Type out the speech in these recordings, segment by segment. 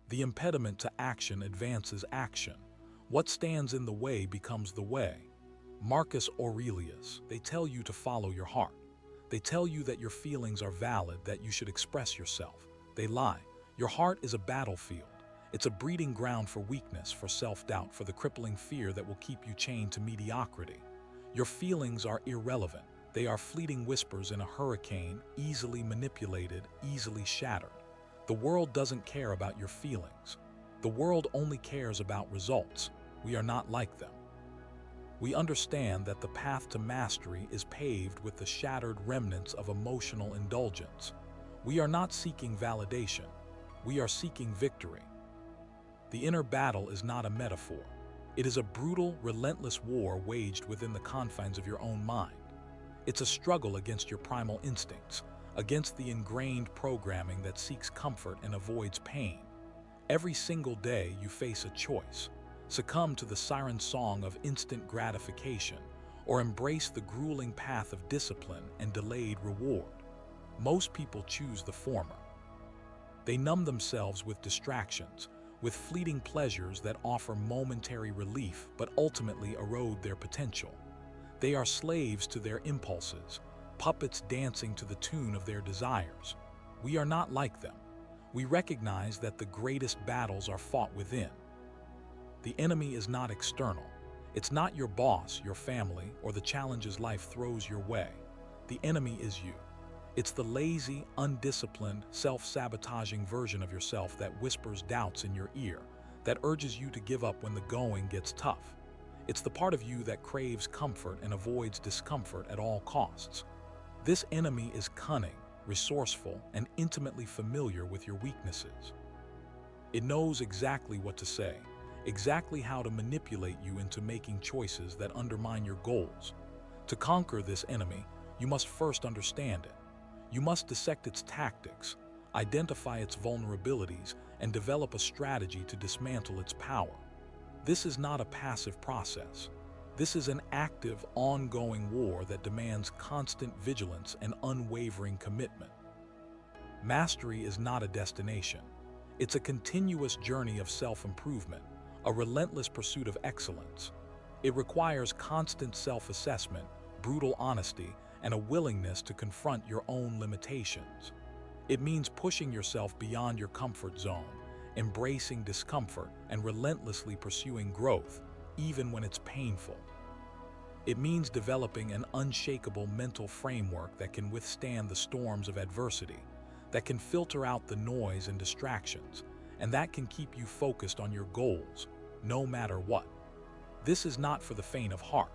The impediment to action advances action. What stands in the way becomes the way. Marcus Aurelius, they tell you to follow your heart. They tell you that your feelings are valid, that you should express yourself. They lie. Your heart is a battlefield. It's a breeding ground for weakness, for self-doubt, for the crippling fear that will keep you chained to mediocrity. Your feelings are irrelevant. They are fleeting whispers in a hurricane, easily manipulated, easily shattered. The world doesn't care about your feelings. The world only cares about results. We are not like them. We understand that the path to mastery is paved with the shattered remnants of emotional indulgence. We are not seeking validation. We are seeking victory. The inner battle is not a metaphor. It is a brutal, relentless war waged within the confines of your own mind. It's a struggle against your primal instincts, against the ingrained programming that seeks comfort and avoids pain. Every single day you face a choice: succumb to the siren song of instant gratification, or embrace the grueling path of discipline and delayed reward. Most people choose the former. They numb themselves with distractions, with fleeting pleasures that offer momentary relief but ultimately erode their potential. They are slaves to their impulses, puppets dancing to the tune of their desires. We are not like them. We recognize that the greatest battles are fought within. The enemy is not external. It's not your boss, your family, or the challenges life throws your way. The enemy is you. It's the lazy, undisciplined, self-sabotaging version of yourself that whispers doubts in your ear, that urges you to give up when the going gets tough. It's the part of you that craves comfort and avoids discomfort at all costs. This enemy is cunning, resourceful, and intimately familiar with your weaknesses. It knows exactly what to say, exactly how to manipulate you into making choices that undermine your goals. To conquer this enemy, you must first understand it. You must dissect its tactics, identify its vulnerabilities, and develop a strategy to dismantle its power. This is not a passive process. This is an active, ongoing war that demands constant vigilance and unwavering commitment. Mastery is not a destination. It's a continuous journey of self-improvement, a relentless pursuit of excellence. It requires constant self-assessment, brutal honesty, and a willingness to confront your own limitations. It means pushing yourself beyond your comfort zone, embracing discomfort, and relentlessly pursuing growth, even when it's painful. It means developing an unshakable mental framework that can withstand the storms of adversity, that can filter out the noise and distractions, and that can keep you focused on your goals, no matter what. This is not for the faint of heart.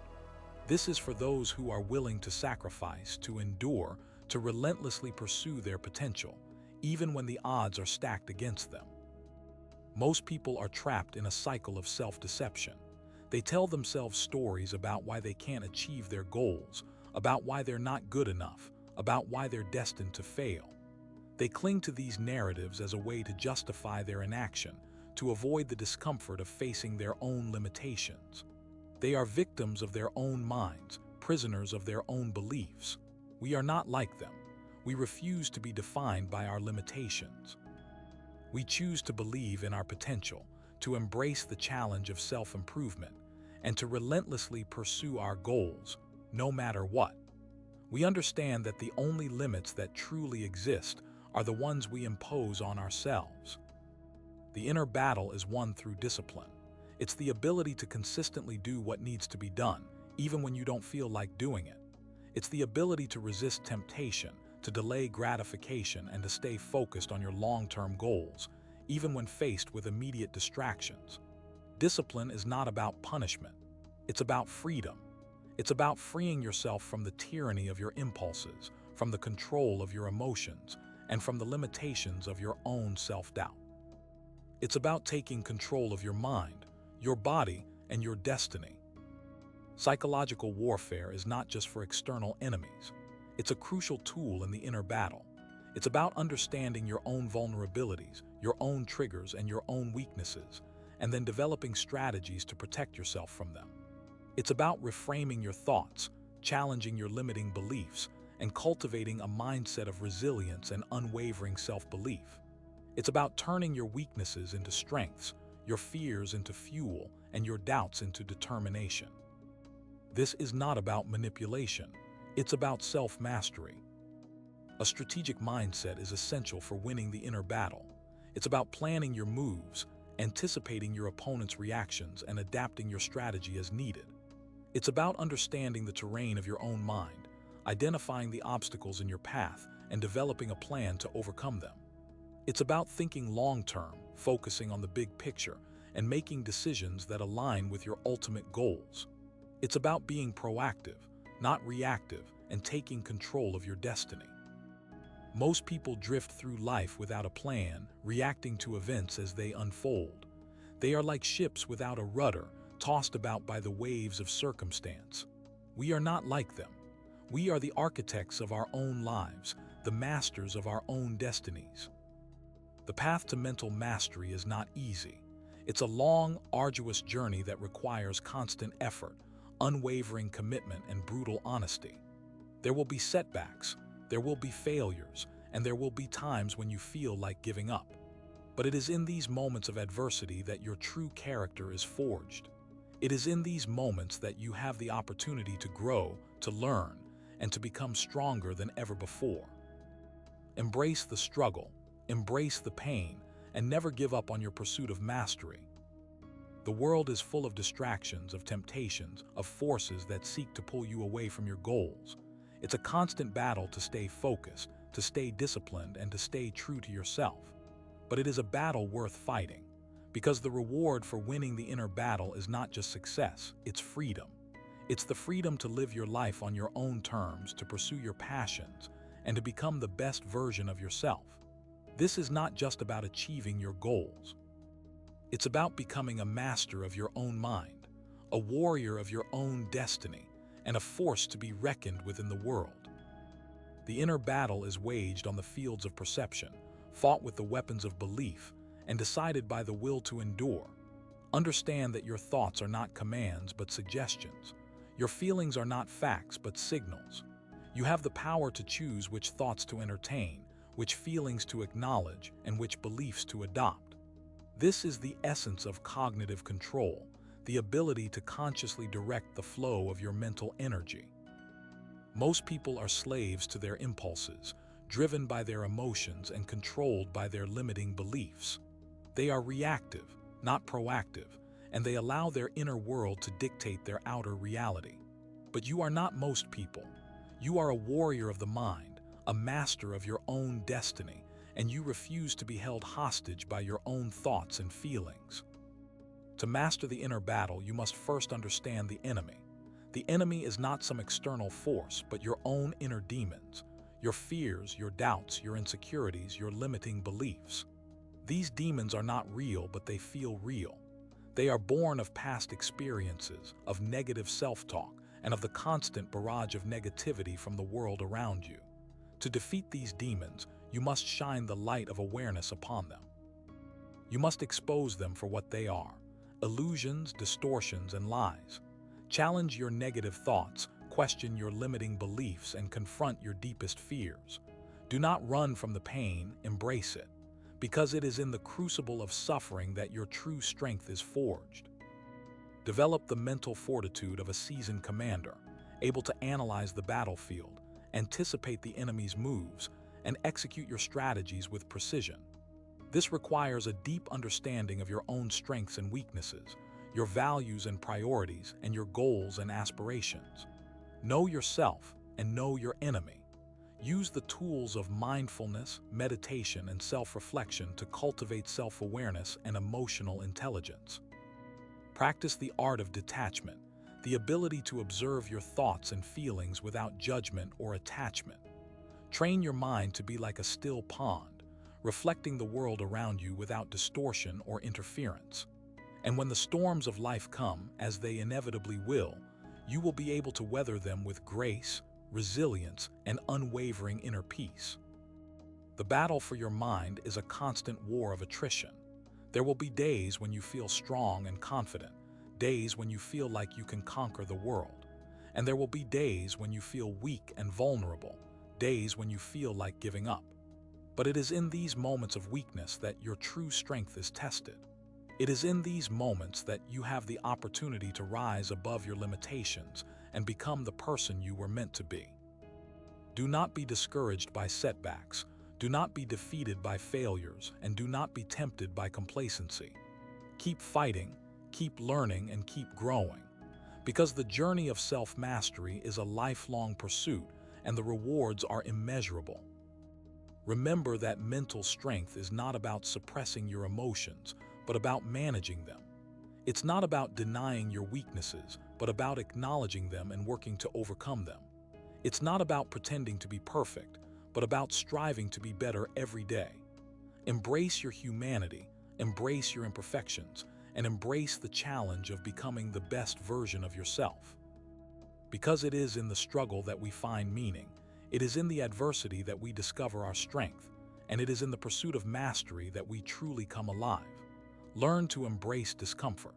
This is for those who are willing to sacrifice, to endure, to relentlessly pursue their potential, even when the odds are stacked against them. Most people are trapped in a cycle of self-deception. They tell themselves stories about why they can't achieve their goals, about why they're not good enough, about why they're destined to fail. They cling to these narratives as a way to justify their inaction, to avoid the discomfort of facing their own limitations. They are victims of their own minds, prisoners of their own beliefs. We are not like them. We refuse to be defined by our limitations. We choose to believe in our potential, to embrace the challenge of self-improvement, and to relentlessly pursue our goals, no matter what. We understand that the only limits that truly exist are the ones we impose on ourselves. The inner battle is won through discipline. It's the ability to consistently do what needs to be done, even when you don't feel like doing it. It's the ability to resist temptation, to delay gratification, and to stay focused on your long-term goals, even when faced with immediate distractions. Discipline is not about punishment. It's about freedom. It's about freeing yourself from the tyranny of your impulses, from the control of your emotions, and from the limitations of your own self-doubt. It's about taking control of your mind, your body, and your destiny. Psychological warfare is not just for external enemies. It's a crucial tool in the inner battle. It's about understanding your own vulnerabilities, your own triggers, and your own weaknesses, and then developing strategies to protect yourself from them. It's about reframing your thoughts, challenging your limiting beliefs, and cultivating a mindset of resilience and unwavering self-belief. It's about turning your weaknesses into strengths, your fears into fuel, and your doubts into determination. This is not about manipulation. It's about self-mastery. A strategic mindset is essential for winning the inner battle. It's about planning your moves, anticipating your opponent's reactions, and adapting your strategy as needed. It's about understanding the terrain of your own mind, identifying the obstacles in your path, and developing a plan to overcome them. It's about thinking long-term, focusing on the big picture, and making decisions that align with your ultimate goals. It's about being proactive, not reactive, and taking control of your destiny. Most people drift through life without a plan, reacting to events as they unfold. They are like ships without a rudder, tossed about by the waves of circumstance. We are not like them. We are the architects of our own lives, the masters of our own destinies. The path to mental mastery is not easy. It's a long, arduous journey that requires constant effort, unwavering commitment, and brutal honesty. There will be setbacks, there will be failures, and there will be times when you feel like giving up. But it is in these moments of adversity that your true character is forged. It is in these moments that you have the opportunity to grow, to learn, and to become stronger than ever before. Embrace the struggle, embrace the pain, and never give up on your pursuit of mastery. The world is full of distractions, of temptations, of forces that seek to pull you away from your goals. It's a constant battle to stay focused, to stay disciplined, and to stay true to yourself. But it is a battle worth fighting, because the reward for winning the inner battle is not just success, it's freedom. It's the freedom to live your life on your own terms, to pursue your passions, and to become the best version of yourself. This is not just about achieving your goals. It's about becoming a master of your own mind, a warrior of your own destiny, and a force to be reckoned with in the world. The inner battle is waged on the fields of perception, fought with the weapons of belief, and decided by the will to endure. Understand that your thoughts are not commands but suggestions. Your feelings are not facts but signals. You have the power to choose which thoughts to entertain, which feelings to acknowledge, and which beliefs to adopt. This is the essence of cognitive control, the ability to consciously direct the flow of your mental energy. Most people are slaves to their impulses, driven by their emotions and controlled by their limiting beliefs. They are reactive, not proactive, and they allow their inner world to dictate their outer reality. But you are not most people. You are a warrior of the mind, a master of your own destiny, and you refuse to be held hostage by your own thoughts and feelings. To master the inner battle, you must first understand the enemy. The enemy is not some external force, but your own inner demons, your fears, your doubts, your insecurities, your limiting beliefs. These demons are not real, but they feel real. They are born of past experiences, of negative self-talk, and of the constant barrage of negativity from the world around you. To defeat these demons, you must shine the light of awareness upon them. You must expose them for what they are: illusions, distortions, and lies. Challenge your negative thoughts, question your limiting beliefs, and confront your deepest fears. Do not run from the pain, embrace it, because it is in the crucible of suffering that your true strength is forged. Develop the mental fortitude of a seasoned commander, able to analyze the battlefield, anticipate the enemy's moves, and execute your strategies with precision. This requires a deep understanding of your own strengths and weaknesses, your values and priorities, and your goals and aspirations. Know yourself and know your enemy. Use the tools of mindfulness, meditation, and self-reflection to cultivate self-awareness and emotional intelligence. Practice the art of detachment, the ability to observe your thoughts and feelings without judgment or attachment. Train your mind to be like a still pond, reflecting the world around you without distortion or interference. And when the storms of life come, as they inevitably will, you will be able to weather them with grace, resilience, and unwavering inner peace. The battle for your mind is a constant war of attrition. There will be days when you feel strong and confident, days when you feel like you can conquer the world. And there will be days when you feel weak and vulnerable, days when you feel like giving up. But it is in these moments of weakness that your true strength is tested. It is in these moments that you have the opportunity to rise above your limitations and become the person you were meant to be. Do not be discouraged by setbacks. Do not be defeated by failures, and do not be tempted by complacency. Keep fighting, keep learning, and keep growing. Because the journey of self-mastery is a lifelong pursuit, and the rewards are immeasurable. Remember that mental strength is not about suppressing your emotions, but about managing them. It's not about denying your weaknesses, but about acknowledging them and working to overcome them. It's not about pretending to be perfect, but about striving to be better every day. Embrace your humanity, embrace your imperfections, and embrace the challenge of becoming the best version of yourself. Because it is in the struggle that we find meaning, it is in the adversity that we discover our strength, and it is in the pursuit of mastery that we truly come alive. Learn to embrace discomfort.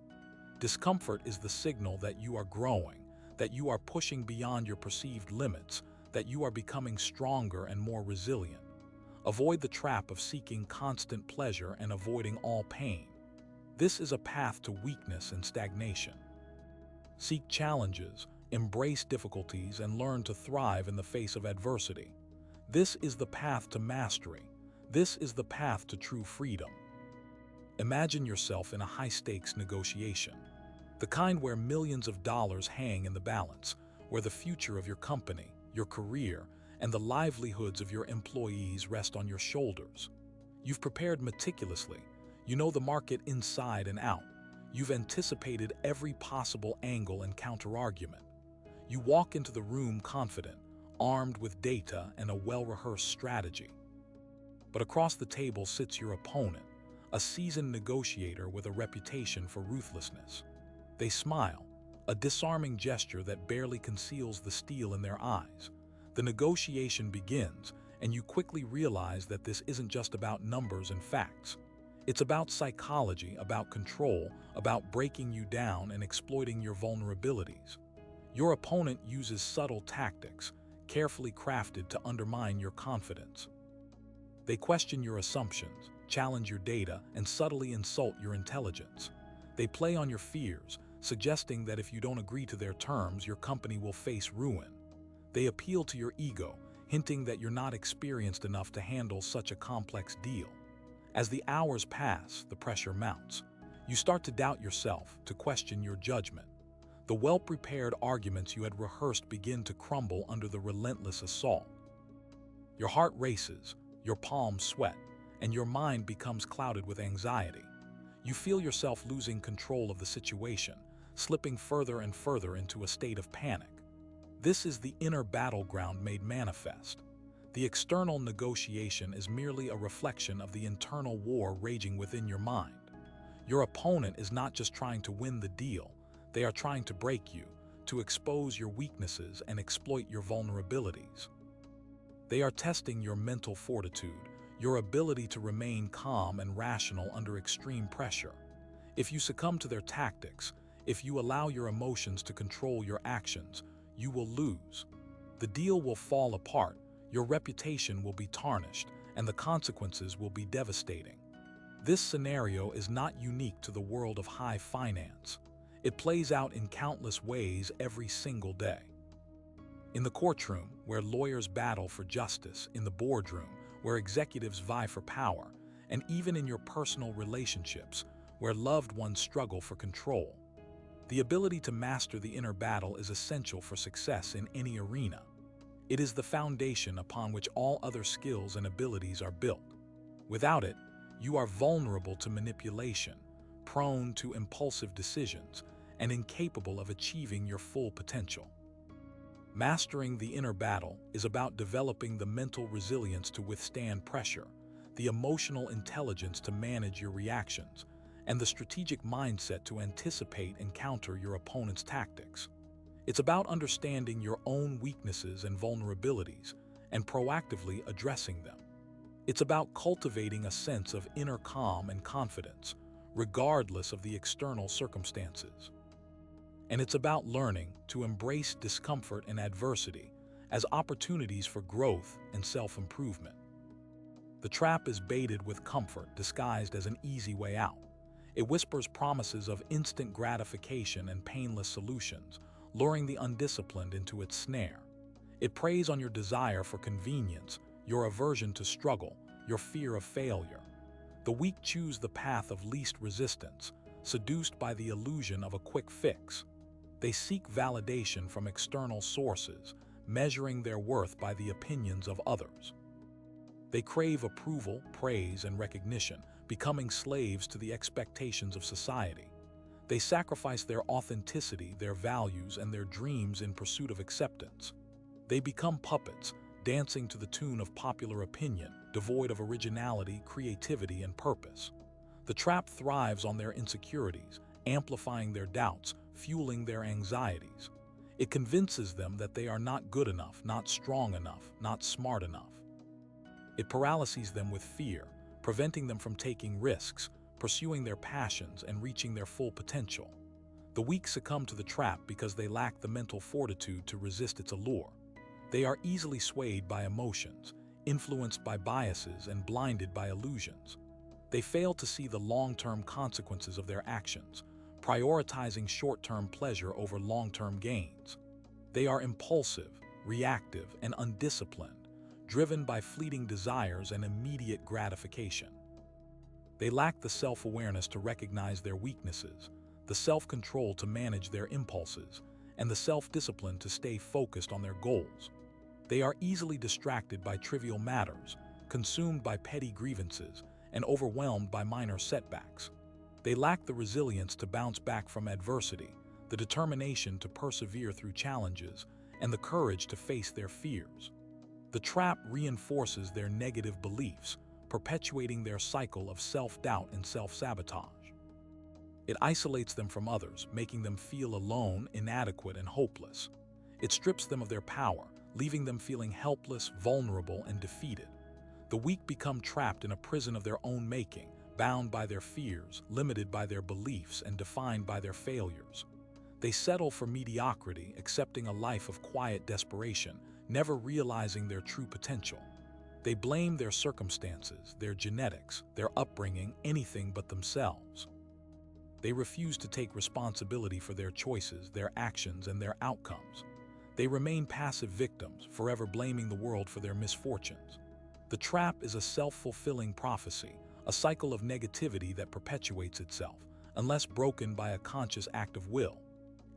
Discomfort is the signal that you are growing, that you are pushing beyond your perceived limits, that you are becoming stronger and more resilient. Avoid the trap of seeking constant pleasure and avoiding all pain. This is a path to weakness and stagnation. Seek challenges, embrace difficulties, and learn to thrive in the face of adversity. This is the path to mastery. This is the path to true freedom. Imagine yourself in a high-stakes negotiation, the kind where millions of dollars hang in the balance, where the future of your company, your career, and the livelihoods of your employees rest on your shoulders. You've prepared meticulously. You know the market inside and out. You've anticipated every possible angle and counterargument. You walk into the room confident, armed with data and a well-rehearsed strategy. But across the table sits your opponent, a seasoned negotiator with a reputation for ruthlessness. They smile, a disarming gesture that barely conceals the steel in their eyes. The negotiation begins, and you quickly realize that this isn't just about numbers and facts. It's about psychology, about control, about breaking you down and exploiting your vulnerabilities. Your opponent uses subtle tactics, carefully crafted to undermine your confidence. They question your assumptions, challenge your data, and subtly insult your intelligence. They play on your fears, suggesting that if you don't agree to their terms, your company will face ruin. They appeal to your ego, hinting that you're not experienced enough to handle such a complex deal. As the hours pass, the pressure mounts. You start to doubt yourself, to question your judgment. The well-prepared arguments you had rehearsed begin to crumble under the relentless assault. Your heart races, your palms sweat, and your mind becomes clouded with anxiety. You feel yourself losing control of the situation, slipping further and further into a state of panic. This is the inner battleground made manifest. The external negotiation is merely a reflection of the internal war raging within your mind. Your opponent is not just trying to win the deal, they are trying to break you, to expose your weaknesses and exploit your vulnerabilities. They are testing your mental fortitude, your ability to remain calm and rational under extreme pressure. If you succumb to their tactics, if you allow your emotions to control your actions, you will lose. The deal will fall apart, your reputation will be tarnished, and the consequences will be devastating. This scenario is not unique to the world of high finance. It plays out in countless ways every single day. In the courtroom, where lawyers battle for justice, in the boardroom, where executives vie for power, and even in your personal relationships, where loved ones struggle for control. The ability to master the inner battle is essential for success in any arena. It is the foundation upon which all other skills and abilities are built. Without it, you are vulnerable to manipulation, prone to impulsive decisions, and incapable of achieving your full potential. Mastering the inner battle is about developing the mental resilience to withstand pressure, the emotional intelligence to manage your reactions, and the strategic mindset to anticipate and counter your opponent's tactics. It's about understanding your own weaknesses and vulnerabilities and proactively addressing them. It's about cultivating a sense of inner calm and confidence, regardless of the external circumstances. And it's about learning to embrace discomfort and adversity as opportunities for growth and self-improvement. The trap is baited with comfort disguised as an easy way out. It whispers promises of instant gratification and painless solutions, luring the undisciplined into its snare. It preys on your desire for convenience, your aversion to struggle, your fear of failure. The weak choose the path of least resistance, seduced by the illusion of a quick fix. They seek validation from external sources, measuring their worth by the opinions of others. They crave approval, praise, and recognition, becoming slaves to the expectations of society. They sacrifice their authenticity, their values, and their dreams in pursuit of acceptance. They become puppets, dancing to the tune of popular opinion, devoid of originality, creativity, and purpose. The trap thrives on their insecurities, amplifying their doubts, fueling their anxieties. It convinces them that they are not good enough, not strong enough, not smart enough. It paralyzes them with fear, preventing them from taking risks, pursuing their passions, and reaching their full potential. The weak succumb to the trap because they lack the mental fortitude to resist its allure. They are easily swayed by emotions, influenced by biases, and blinded by illusions. They fail to see the long-term consequences of their actions, prioritizing short-term pleasure over long-term gains. They are impulsive, reactive, and undisciplined, driven by fleeting desires and immediate gratification. They lack the self-awareness to recognize their weaknesses, the self-control to manage their impulses, and the self-discipline to stay focused on their goals. They are easily distracted by trivial matters, consumed by petty grievances, and overwhelmed by minor setbacks. They lack the resilience to bounce back from adversity, the determination to persevere through challenges, and the courage to face their fears. The trap reinforces their negative beliefs, perpetuating their cycle of self-doubt and self-sabotage. It isolates them from others, making them feel alone, inadequate, and hopeless. It strips them of their power, leaving them feeling helpless, vulnerable, and defeated. The weak become trapped in a prison of their own making, bound by their fears, limited by their beliefs, and defined by their failures. They settle for mediocrity, accepting a life of quiet desperation, never realizing their true potential. They blame their circumstances, their genetics, their upbringing, anything but themselves. They refuse to take responsibility for their choices, their actions, and their outcomes. They remain passive victims, forever blaming the world for their misfortunes. The trap is a self-fulfilling prophecy, a cycle of negativity that perpetuates itself, unless broken by a conscious act of will.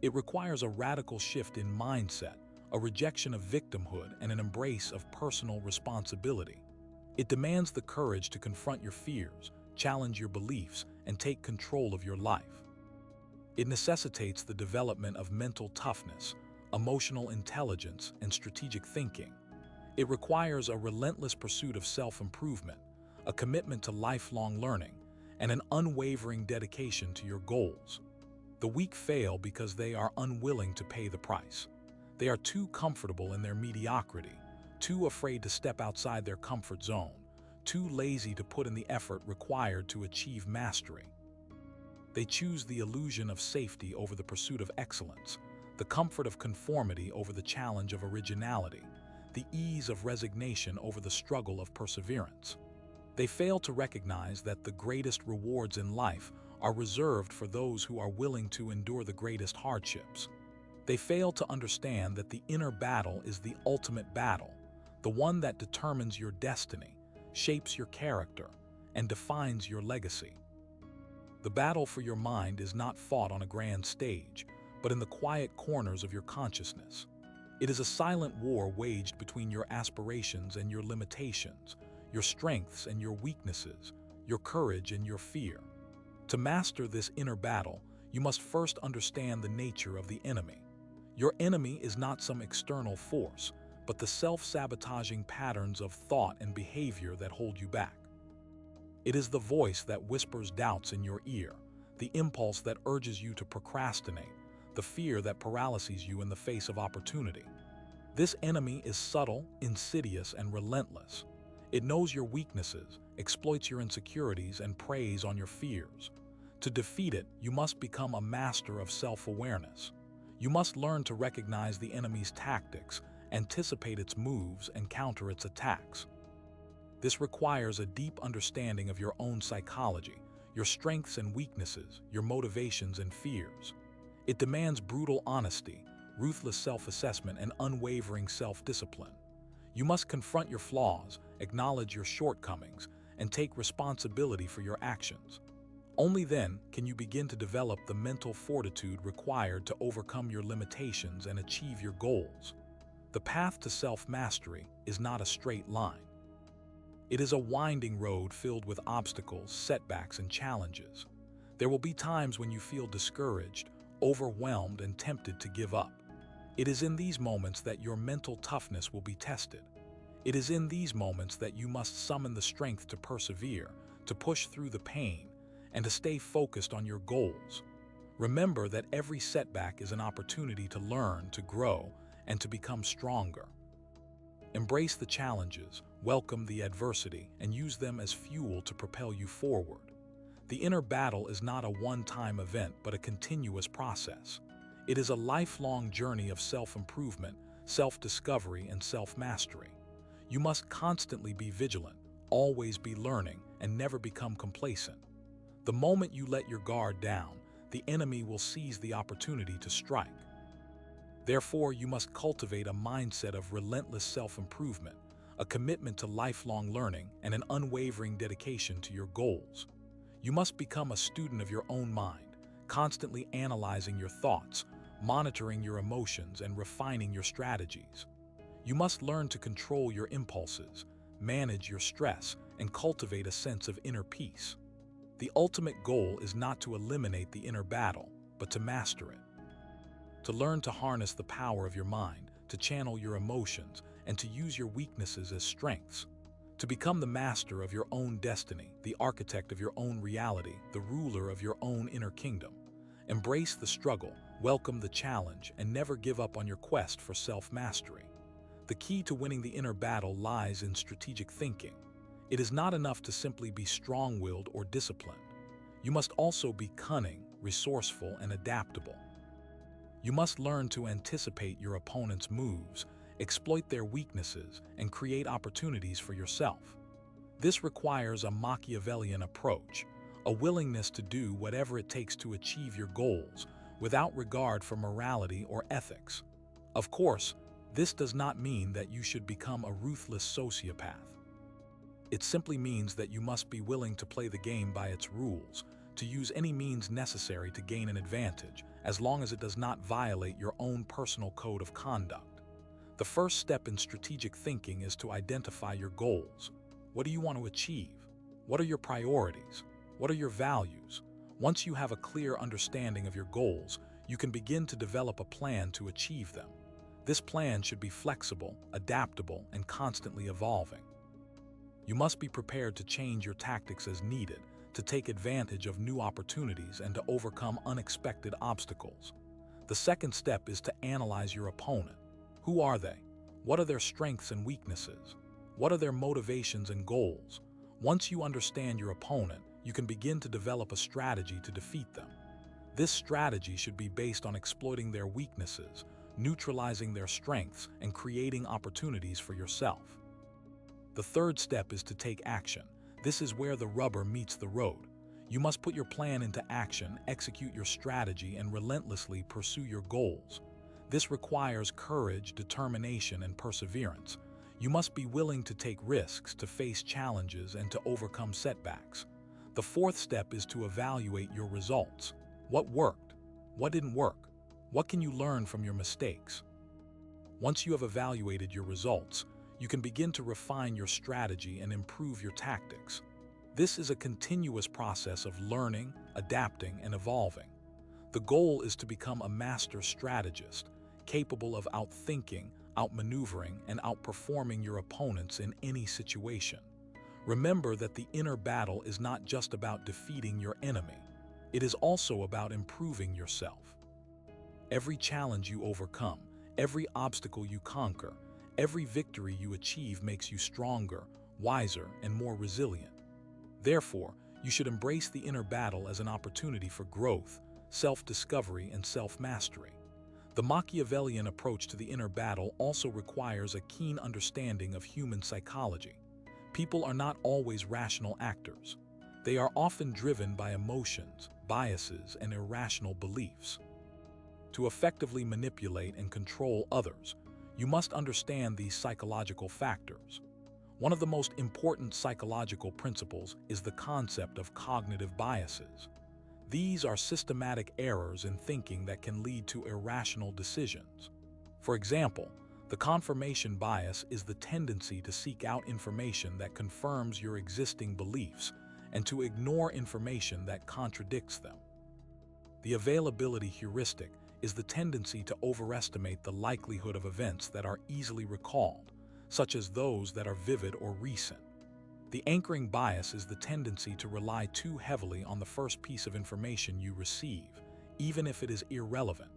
It requires a radical shift in mindset, a rejection of victimhood, and an embrace of personal responsibility. It demands the courage to confront your fears, challenge your beliefs, and take control of your life. It necessitates the development of mental toughness, emotional intelligence, and strategic thinking. It requires a relentless pursuit of self-improvement, a commitment to lifelong learning, and an unwavering dedication to your goals. The weak fail because they are unwilling to pay the price. They are too comfortable in their mediocrity, too afraid to step outside their comfort zone, too lazy to put in the effort required to achieve mastery. They choose the illusion of safety over the pursuit of excellence, the comfort of conformity over the challenge of originality, the ease of resignation over the struggle of perseverance. They fail to recognize that the greatest rewards in life are reserved for those who are willing to endure the greatest hardships. They fail to understand that the inner battle is the ultimate battle, the one that determines your destiny, shapes your character, and defines your legacy. The battle for your mind is not fought on a grand stage, but in the quiet corners of your consciousness. It is a silent war waged between your aspirations and your limitations, your strengths and your weaknesses, your courage and your fear. To master this inner battle, you must first understand the nature of the enemy. Your enemy is not some external force, but the self-sabotaging patterns of thought and behavior that hold you back. It is the voice that whispers doubts in your ear, the impulse that urges you to procrastinate, the fear that paralyzes you in the face of opportunity. This enemy is subtle, insidious, and relentless. It knows your weaknesses, exploits your insecurities, and preys on your fears. To defeat it, you must become a master of self-awareness. You must learn to recognize the enemy's tactics, anticipate its moves, and counter its attacks. This requires a deep understanding of your own psychology, your strengths and weaknesses, your motivations and fears. It demands brutal honesty, ruthless self-assessment, and unwavering self-discipline. You must confront your flaws, acknowledge your shortcomings, and take responsibility for your actions. Only then can you begin to develop the mental fortitude required to overcome your limitations and achieve your goals. The path to self-mastery is not a straight line. It is a winding road filled with obstacles, setbacks, and challenges. There will be times when you feel discouraged, overwhelmed, and tempted to give up. It is in these moments that your mental toughness will be tested. It is in these moments that you must summon the strength to persevere, to push through the pain, and to stay focused on your goals. Remember that every setback is an opportunity to learn, to grow, and to become stronger. Embrace the challenges, welcome the adversity, and use them as fuel to propel you forward. The inner battle is not a one-time event, but a continuous process. It is a lifelong journey of self-improvement, self-discovery, and self-mastery. You must constantly be vigilant, always be learning, and never become complacent. The moment you let your guard down, the enemy will seize the opportunity to strike. Therefore, you must cultivate a mindset of relentless self-improvement, a commitment to lifelong learning, and an unwavering dedication to your goals. You must become a student of your own mind, constantly analyzing your thoughts, monitoring your emotions, and refining your strategies. You must learn to control your impulses, manage your stress, and cultivate a sense of inner peace. The ultimate goal is not to eliminate the inner battle, but to master it. To learn to harness the power of your mind, to channel your emotions, and to use your weaknesses as strengths. To become the master of your own destiny, the architect of your own reality, the ruler of your own inner kingdom. Embrace the struggle, welcome the challenge, and never give up on your quest for self-mastery. The key to winning the inner battle lies in strategic thinking. It is not enough to simply be strong-willed or disciplined. You must also be cunning, resourceful, and adaptable. You must learn to anticipate your opponent's moves, exploit their weaknesses, and create opportunities for yourself. This requires a Machiavellian approach, a willingness to do whatever it takes to achieve your goals, without regard for morality or ethics. Of course, this does not mean that you should become a ruthless sociopath. It simply means that you must be willing to play the game by its rules, to use any means necessary to gain an advantage, as long as it does not violate your own personal code of conduct. The first step in strategic thinking is to identify your goals. What do you want to achieve? What are your priorities? What are your values? Once you have a clear understanding of your goals, you can begin to develop a plan to achieve them. This plan should be flexible, adaptable, and constantly evolving. You must be prepared to change your tactics as needed, to take advantage of new opportunities, and to overcome unexpected obstacles. The second step is to analyze your opponent. Who are they? What are their strengths and weaknesses? What are their motivations and goals? Once you understand your opponent, you can begin to develop a strategy to defeat them. This strategy should be based on exploiting their weaknesses, neutralizing their strengths, and creating opportunities for yourself. The third step is to take action. This is where the rubber meets the road. You must put your plan into action, execute your strategy, and relentlessly pursue your goals. This requires courage, determination, and perseverance. You must be willing to take risks, to face challenges, and to overcome setbacks. The fourth step is to evaluate your results. What worked? What didn't work? What can you learn from your mistakes? Once you have evaluated your results, you can begin to refine your strategy and improve your tactics. This is a continuous process of learning, adapting, and evolving. The goal is to become a master strategist, capable of outthinking, outmaneuvering, and outperforming your opponents in any situation. Remember that the inner battle is not just about defeating your enemy. It is also about improving yourself. Every challenge you overcome, every obstacle you conquer, every victory you achieve makes you stronger, wiser, and more resilient. Therefore, you should embrace the inner battle as an opportunity for growth, self-discovery, and self-mastery. The Machiavellian approach to the inner battle also requires a keen understanding of human psychology. People are not always rational actors. They are often driven by emotions, biases, and irrational beliefs. To effectively manipulate and control others, you must understand these psychological factors. One of the most important psychological principles is the concept of cognitive biases. These are systematic errors in thinking that can lead to irrational decisions. For example, the confirmation bias is the tendency to seek out information that confirms your existing beliefs and to ignore information that contradicts them. The availability heuristic is the tendency to overestimate the likelihood of events that are easily recalled, such as those that are vivid or recent. The anchoring bias is the tendency to rely too heavily on the first piece of information you receive, even if it is irrelevant.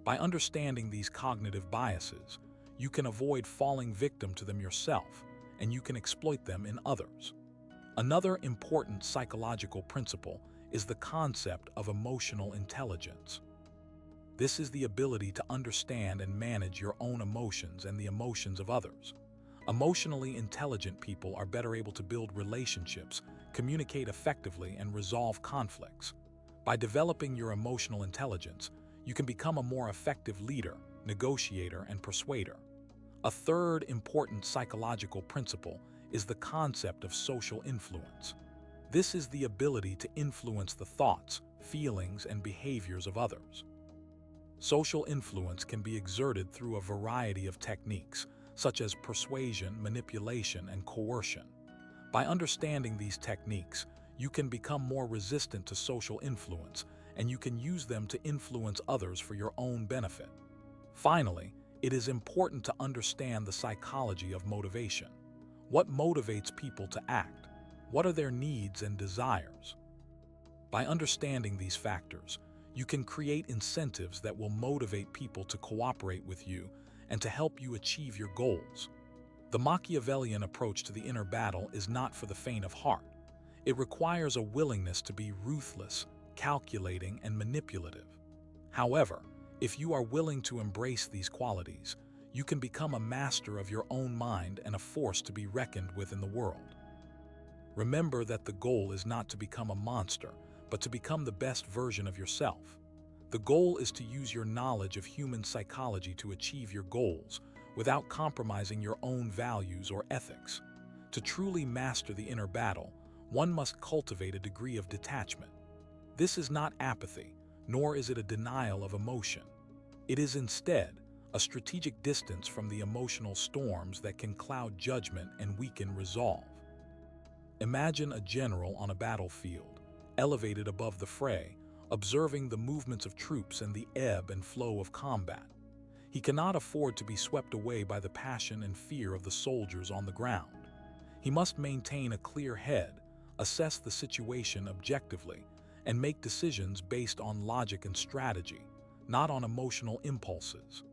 By understanding these cognitive biases, you can avoid falling victim to them yourself, and you can exploit them in others. Another important psychological principle is the concept of emotional intelligence. This is the ability to understand and manage your own emotions and the emotions of others. Emotionally intelligent people are better able to build relationships, communicate effectively, and resolve conflicts. By developing your emotional intelligence, you can become a more effective leader, negotiator, and persuader. A third important psychological principle is the concept of social influence. This is the ability to influence the thoughts, feelings, and behaviors of others. Social influence can be exerted through a variety of techniques, such as persuasion, manipulation, and coercion. By understanding these techniques, you can become more resistant to social influence, and you can use them to influence others for your own benefit. Finally, it is important to understand the psychology of motivation. What motivates people to act? What are their needs and desires? By understanding these factors, you can create incentives that will motivate people to cooperate with you and to help you achieve your goals. The Machiavellian approach to the inner battle is not for the faint of heart. It requires a willingness to be ruthless, calculating, and manipulative. However, if you are willing to embrace these qualities, you can become a master of your own mind and a force to be reckoned with in the world. Remember that the goal is not to become a monster, but to become the best version of yourself. The goal is to use your knowledge of human psychology to achieve your goals without compromising your own values or ethics. To truly master the inner battle, one must cultivate a degree of detachment. This is not apathy, nor is it a denial of emotion. It is instead a strategic distance from the emotional storms that can cloud judgment and weaken resolve. Imagine a general on a battlefield, elevated above the fray, observing the movements of troops and the ebb and flow of combat. He cannot afford to be swept away by the passion and fear of the soldiers on the ground. He must maintain a clear head, assess the situation objectively, and make decisions based on logic and strategy, not on emotional impulses.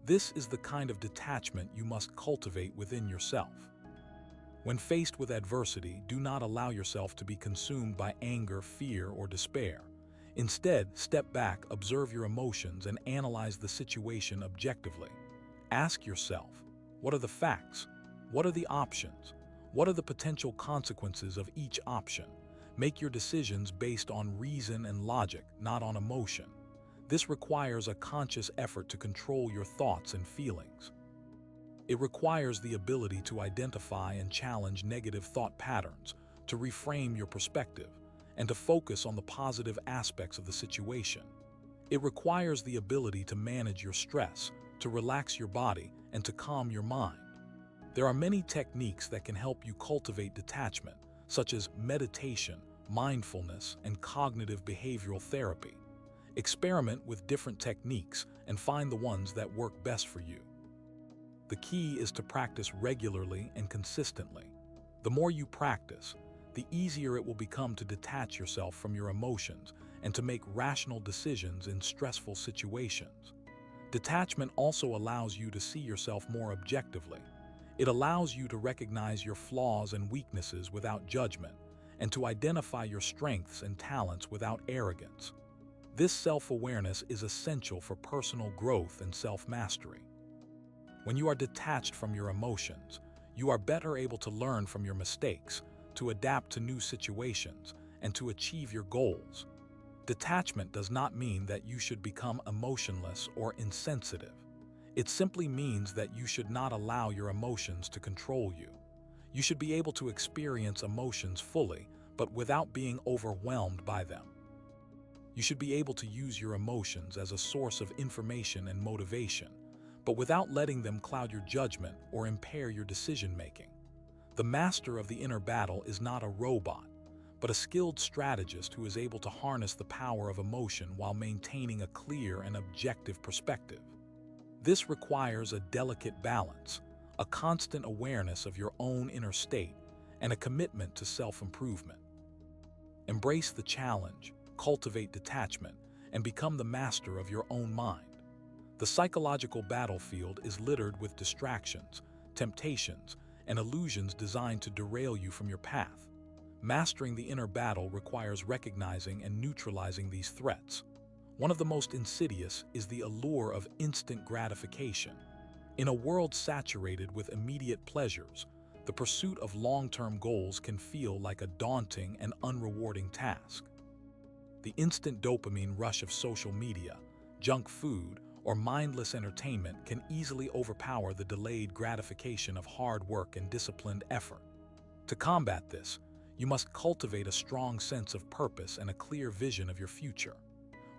This is the kind of detachment you must cultivate within yourself. When faced with adversity, do not allow yourself to be consumed by anger, fear, or despair. Instead, step back, observe your emotions, and analyze the situation objectively. Ask yourself, what are the facts? What are the options? What are the potential consequences of each option? Make your decisions based on reason and logic, not on emotion. This requires a conscious effort to control your thoughts and feelings. It requires the ability to identify and challenge negative thought patterns, to reframe your perspective, and to focus on the positive aspects of the situation. It requires the ability to manage your stress, to relax your body, and to calm your mind. There are many techniques that can help you cultivate detachment, such as meditation, mindfulness, and cognitive behavioral therapy. Experiment with different techniques and find the ones that work best for you. The key is to practice regularly and consistently. The more you practice, the easier it will become to detach yourself from your emotions and to make rational decisions in stressful situations. Detachment also allows you to see yourself more objectively. It allows you to recognize your flaws and weaknesses without judgment, and to identify your strengths and talents without arrogance. This self-awareness is essential for personal growth and self-mastery. When you are detached from your emotions, You are better able to learn from your mistakes, to adapt to new situations, and to achieve your goals. Detachment does not mean that you should become emotionless or insensitive. It simply means that you should not allow your emotions to control you. You should be able to experience emotions fully, but without being overwhelmed by them. You should be able to use your emotions as a source of information and motivation, but without letting them cloud your judgment or impair your decision-making. The master of the inner battle is not a robot, but a skilled strategist who is able to harness the power of emotion while maintaining a clear and objective perspective. This requires a delicate balance, a constant awareness of your own inner state, and a commitment to self-improvement. Embrace the challenge, cultivate detachment, and become the master of your own mind. The psychological battlefield is littered with distractions, temptations, and illusions designed to derail you from your path. Mastering the inner battle requires recognizing and neutralizing these threats. One of the most insidious is the allure of instant gratification. In a world saturated with immediate pleasures, the pursuit of long-term goals can feel like a daunting and unrewarding task. The instant dopamine rush of social media, junk food, or mindless entertainment can easily overpower the delayed gratification of hard work and disciplined effort. To combat this, you must cultivate a strong sense of purpose and a clear vision of your future.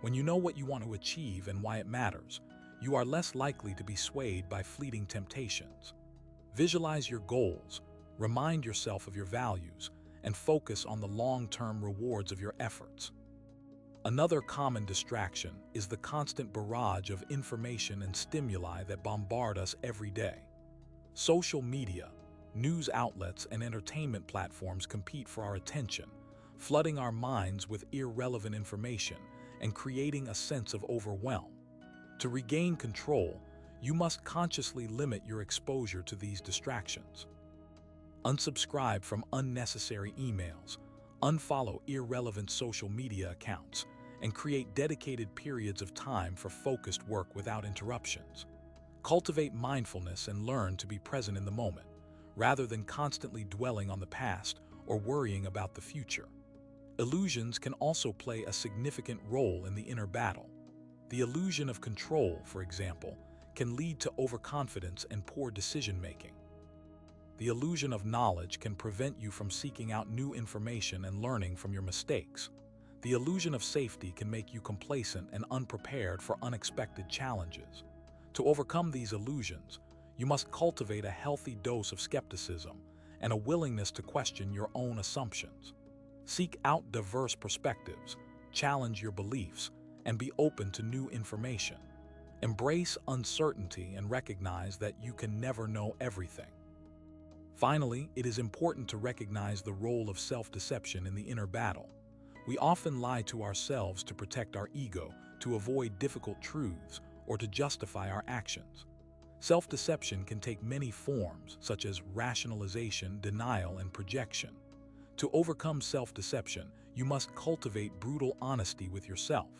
When you know what you want to achieve and why it matters, you are less likely to be swayed by fleeting temptations. Visualize your goals, remind yourself of your values, and focus on the long-term rewards of your efforts. Another common distraction is the constant barrage of information and stimuli that bombard us every day. Social media, news outlets, and entertainment platforms compete for our attention, flooding our minds with irrelevant information and creating a sense of overwhelm. To regain control, you must consciously limit your exposure to these distractions. Unsubscribe from unnecessary emails, unfollow irrelevant social media accounts, and create dedicated periods of time for focused work without interruptions. Cultivate mindfulness and learn to be present in the moment, rather than constantly dwelling on the past or worrying about the future. Illusions can also play a significant role in the inner battle. The illusion of control, for example, can lead to overconfidence and poor decision-making. The illusion of knowledge can prevent you from seeking out new information and learning from your mistakes. The illusion of safety can make you complacent and unprepared for unexpected challenges. To overcome these illusions, you must cultivate a healthy dose of skepticism and a willingness to question your own assumptions. Seek out diverse perspectives, challenge your beliefs, and be open to new information. Embrace uncertainty and recognize that you can never know everything. Finally, it is important to recognize the role of self-deception in the inner battle. We often lie to ourselves to protect our ego, to avoid difficult truths, or to justify our actions. Self-deception can take many forms, such as rationalization, denial, and projection. To overcome self-deception, you must cultivate brutal honesty with yourself.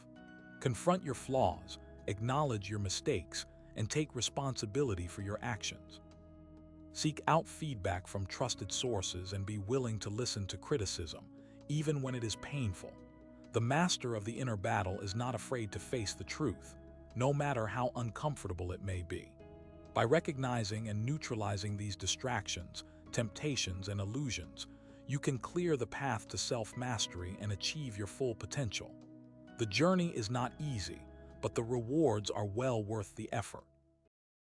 Confront your flaws, acknowledge your mistakes, and take responsibility for your actions. Seek out feedback from trusted sources and be willing to listen to criticism, even when it is painful. The master of the inner battle is not afraid to face the truth, no matter how uncomfortable it may be. By recognizing and neutralizing these distractions, temptations, and illusions, you can clear the path to self-mastery and achieve your full potential. The journey is not easy, but the rewards are well worth the effort.